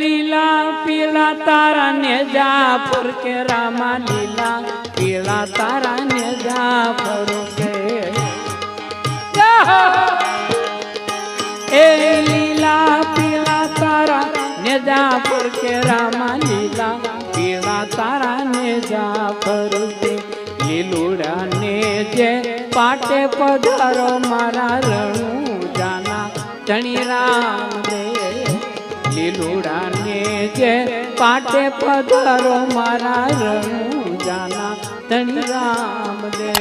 लीला पीला तारा ने जाफर के रामा लीला पीला तारा ने जाफर के ए लीला पीला तारा ने जाफर के रामा लीला पीला तारा ने जाफर के लीलूड़ा ने जे पाटे पधारो मारा रणू जाना धनी राम दे लीलूड़ा ने जे पाटे पधारो मारा रणू जाना धनी राम दे।